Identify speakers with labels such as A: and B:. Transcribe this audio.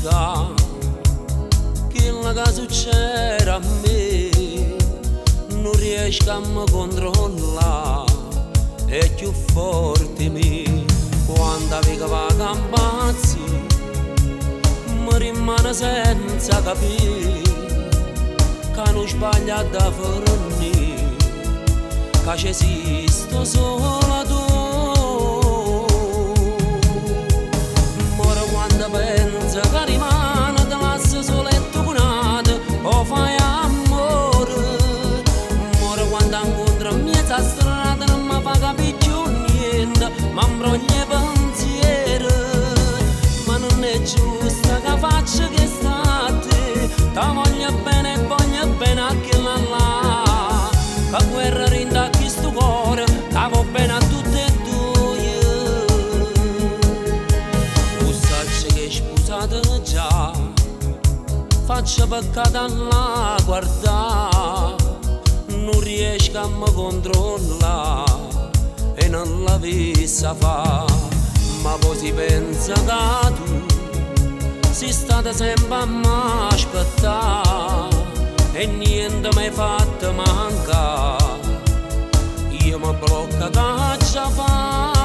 A: giusta, quello che succede a me non riesco a mi controllare, è più forte me. Quando vedo va campazzi mi rimane senza capire che non sbaglia da fornire, che ci esisto solo tu. Ora quando penso che rimane ti lascio soletto cunato o fai amore. Ora quando incontro in mezzo a strada non mi fa capire più niente, ma imbroglia i pensieri. Ma non è giusto che faccio che state, ti voglio bene e voglio bene a chi là. Che guerra rindacchi sto cuore, che va bene a tutte e due. Tu sai che è sposata già, faccio peccato a la guardare, non riesco a mi controllare e non la vista fa. Ma poi si pensa che tu sei stata sempre a m'aspettare e niente mi hai fatto mancare. Io mi blocco che già fa.